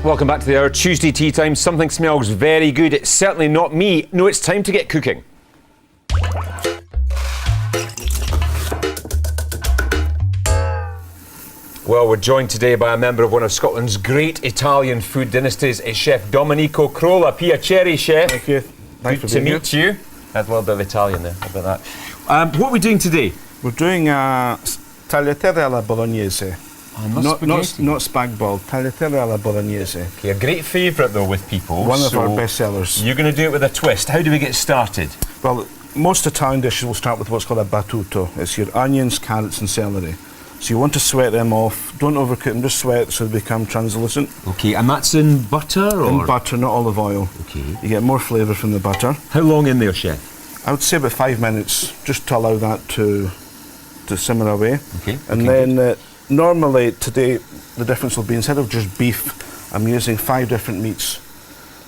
Welcome back to the hour. Tuesday tea time. Something smells very good. It's certainly not me. No, it's time to get cooking. Well, we're joined today by a member of one of Scotland's great Italian food dynasties. It's Chef Domenico Crolla. Piacere, Chef. Thank you. Nice to meet you. That's a little bit of Italian there. How about that? What are we doing today? We're doing Tagliatelle alla Bolognese. Not spag bol, Tagliatelle alla Bolognese. Okay, a great favourite though with people. One of our best sellers. You're going to do it with a twist. How do we get started? Well, most Italian dishes will start with what's called a battuto. It's your onions, carrots and celery. So you want to sweat them off. Don't overcook them, just sweat so they become translucent. Okay, and that's in butter or? In butter, not olive oil. Okay. You get more flavour from the butter. How long in there, Chef? I would say about 5 minutes, just to allow that to simmer away. Okay. And then normally today the difference will be instead of just beef, I'm using 5 different meats.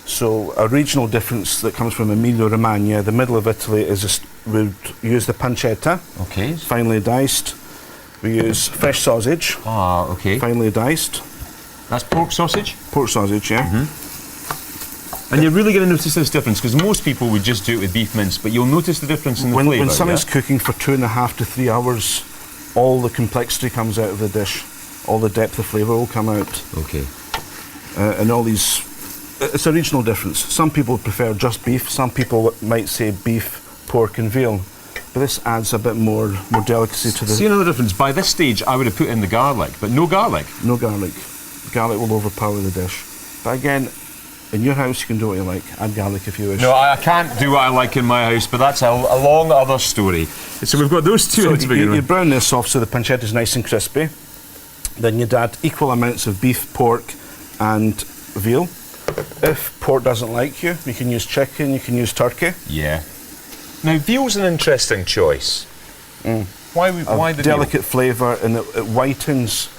So a regional difference that comes from Emilia-Romagna, the middle of Italy, is we use the pancetta. Okay. Finely diced. We use fresh sausage. Ah, okay. Finely diced. That's pork sausage? Pork sausage, yeah. Mm-hmm. And you're really going to notice this difference, because most people would just do it with beef mince, but you'll notice the difference in the flavour. When something's cooking for 2.5 to 3 hours, all the complexity comes out of the dish. All the depth of flavour will come out. Okay. And all these... It's a regional difference. Some people prefer just beef. Some people might say beef, pork and veal. But this adds a bit more delicacy to the... See another difference? By this stage, I would have put in the garlic, but no garlic. No garlic. Garlic will overpower the dish. But again, in your house, you can do what you like. Add garlic if you wish. No, I can't do what I like in my house, but that's a long other story. So we've got those two to begin with. You brown this off so the pancetta is nice and crispy. Then you'd add equal amounts of beef, pork and veal. If pork doesn't like you, you can use chicken, you can use turkey. Yeah. Now, veal's an interesting choice. Why the delicate flavour, and it whitens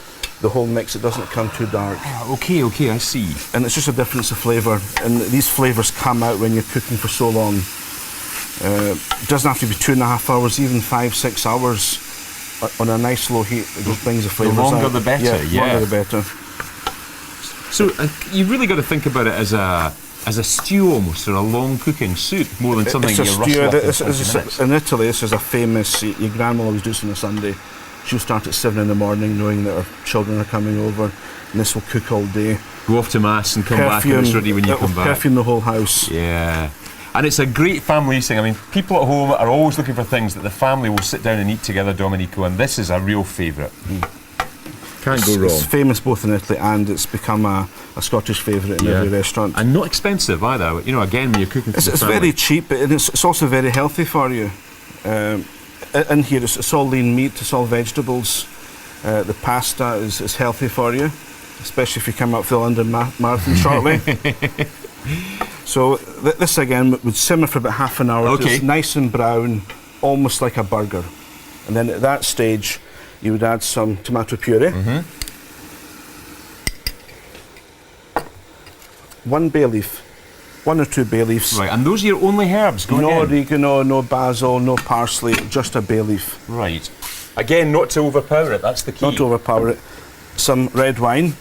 the whole mix. It doesn't come too dark. Okay, I see. And it's just a difference of flavour, and these flavours come out when you're cooking for so long. It doesn't have to be 2.5 hours, even 5-6 hours on a nice low heat. It just brings the flavours out. The longer the better. Yeah, longer the better. So you really got to think about it as a stew almost, or a long cooking soup, more than something you rustle up in 20 minutes. In Italy, this is a famous, your grandma always does on a Sunday. She'll start at 7 in the morning knowing that her children are coming over, and this will cook all day. Go off to mass and come back and it's ready when you come back. Perfume the whole house. Yeah. And it's a great family thing. I mean, people at home are always looking for things that the family will sit down and eat together, Domenico, and this is a real favourite. Can't go wrong. It's famous both in Italy, and it's become a Scottish favourite in every restaurant. And not expensive either. You know, again, when you're cooking for the family. It's very cheap, and it's also very healthy for you. In here, it's all lean meat, it's all vegetables. The pasta is healthy for you, especially if you come up for the London Marathon shortly. So this again would simmer for about half an hour. Okay. It's nice and brown, almost like a burger. And then at that stage, you would add some tomato puree. 1 bay leaf. 1 or 2 bay leaves. Right, and those are your only herbs going in? No oregano, no basil, no parsley, just a bay leaf. Right. Again, not to overpower it, that's the key. Not to overpower it. Some red wine.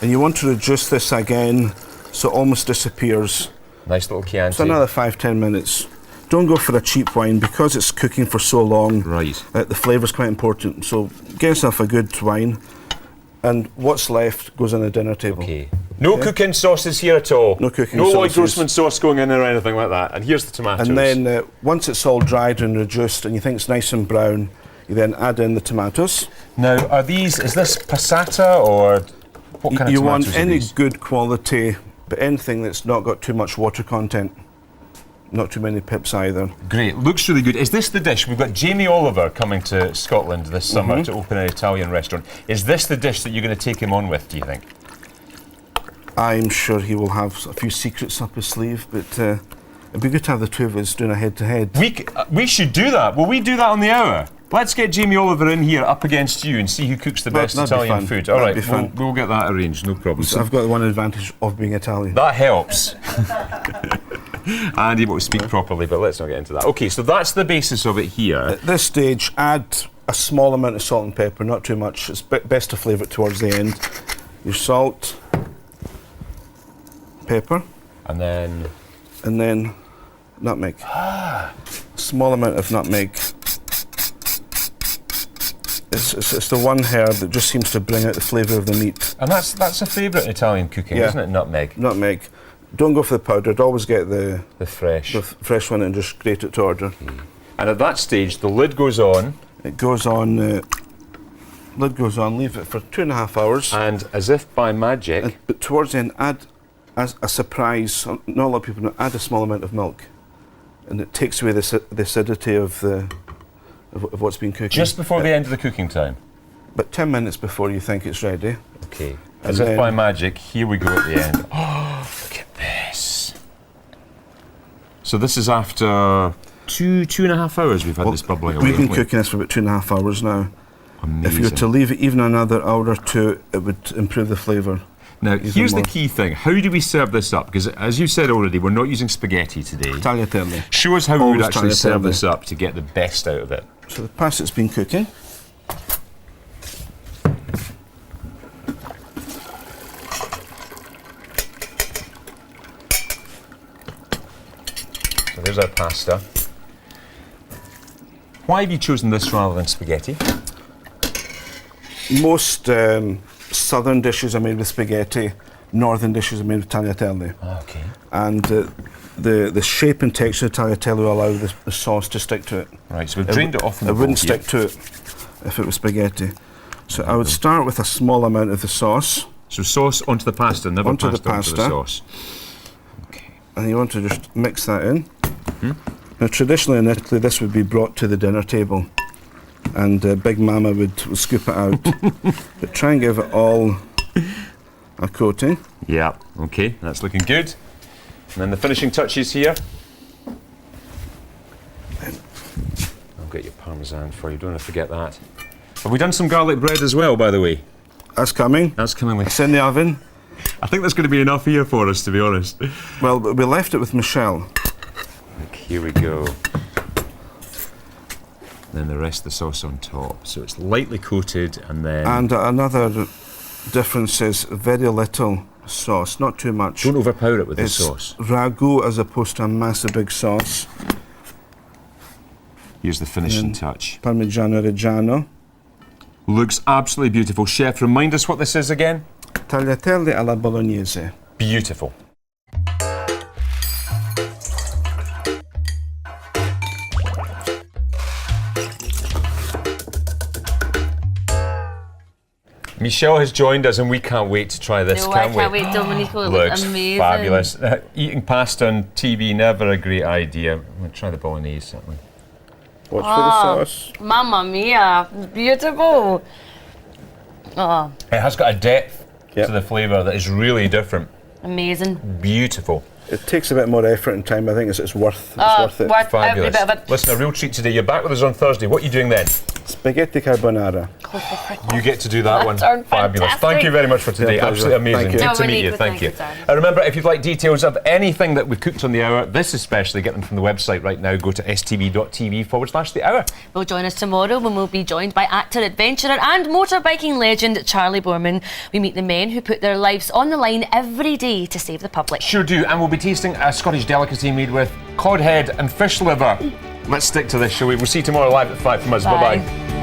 And you want to reduce this again so it almost disappears. Nice little Chianti. So another 5-10 minutes. Don't go for a cheap wine because it's cooking for so long. Right. The flavour's quite important. So get yourself a good wine, and what's left goes on the dinner table. Okay. No cooking sauces here at all. No cooking sauces. No Lloyd Grossman sauce going in or anything like that. And here's the tomatoes. And then once it's all dried and reduced and you think it's nice and brown, you then add in the tomatoes. Now, is this passata or what kind of tomatoes? You want any good quality, but anything that's not got too much water content. Not too many pips either. Great, looks really good. Is this the dish? We've got Jamie Oliver coming to Scotland this summer to open an Italian restaurant. Is this the dish that you're going to take him on with, do you think? I'm sure he will have a few secrets up his sleeve, but it'd be good to have the two of us doing a head-to-head. We should do that. Will we do that on the hour? Let's get Jamie Oliver in here up against you and see who cooks the best Italian food. All right, we'll get that arranged, no problem. So I've got the one advantage of being Italian. That helps. And able to speak properly, but let's not get into that. Okay, so that's the basis of it here. At this stage, add a small amount of salt and pepper, not too much. It's best to flavour it towards the end. Your salt, pepper. And then nutmeg. Small amount of nutmeg. It's the one herb that just seems to bring out the flavour of the meat. And that's a favourite in Italian cooking, isn't it? Nutmeg. Nutmeg. Don't go for the powdered. Always get the fresh one and just grate it to order. And at that stage, the lid goes on. It goes on. Lid goes on. Leave it for 2.5 hours. And as if by magic, but towards the end, add as a surprise. Not a lot of people know. Add a small amount of milk, and it takes away the acidity of what's been cooking. Just before the end of the cooking time? But 10 minutes before you think it's ready. Okay. As if by magic, here we go at the end. Oh, look at this. So this is after 2.5 hours we've had this bubbling away. We've been cooking this for about 2.5 hours now. Amazing. If you were to leave it even another hour or two, it would improve the flavour. Now, here's the key thing. How do we serve this up? Because, as you said already, we're not using spaghetti today. Tagliatelle. Show us how we would actually serve this up to get the best out of it. So the pasta's been cooking. So there's our pasta. Why have you chosen this rather than spaghetti? Most southern dishes are made with spaghetti. Northern dishes are made with tagliatelle. Okay. And the shape and texture of tagliatelle will allow the sauce to stick to it. Right, so we've drained it off in the bowl. It wouldn't stick to it if it was spaghetti. So I would start with a small amount of the sauce. So sauce onto the pasta, never onto pasta the pasta. Onto the sauce. Okay. And you want to just mix that in. Now, traditionally in Italy, this would be brought to the dinner table, and Big Mama would scoop it out. But try and give it all a coating. Yeah, okay, that's looking good. And then the finishing touches here. I'll get your parmesan for you, don't want to forget that. Have we done some garlic bread as well, by the way? That's coming. That's coming. It's in the oven. I think that's going to be enough here for us, to be honest. Well, we left it with Michelle. Here we go. Then the rest of the sauce on top. So it's lightly coated and then... And another difference is very little sauce, not too much. Don't overpower it with the sauce. Ragu as opposed to a massive big sauce. Here's the finishing touch. Parmigiano Reggiano. Looks absolutely beautiful. Chef, remind us what this is again? Tagliatelle alla Bolognese. Beautiful. Michelle has joined us and we can't wait to try this, I can't wait, Domenico. It looks amazing. Fabulous. Eating pasta on TV, never a great idea. I'm going to try the bolognese, certainly. Watch for the sauce. Mamma mia, beautiful. Oh. It has got a depth to the flavour that is really different. Amazing. Beautiful. It takes a bit more effort and time. I think it's worth it. Worth Fabulous. every bit of it. Listen, a real treat today. You're back with us on Thursday. What are you doing then? Spaghetti carbonara. You get to do that one. Fabulous. Fantastic. Thank you very much for today. Absolutely amazing. Thank you. Good to meet you. Thank you. Remember, if you'd like details of anything that we've cooked on the hour, this especially, get them from the website right now. Go to stv.tv/the hour. Well, join us tomorrow when we'll be joined by actor, adventurer and motorbiking legend Charlie Boorman. We meet the men who put their lives on the line every day to save the public. Sure do. And we'll be tasting a Scottish delicacy made with cod head and fish liver. Let's stick to this, shall we? We'll see you tomorrow live at 5 from us. Bye-bye.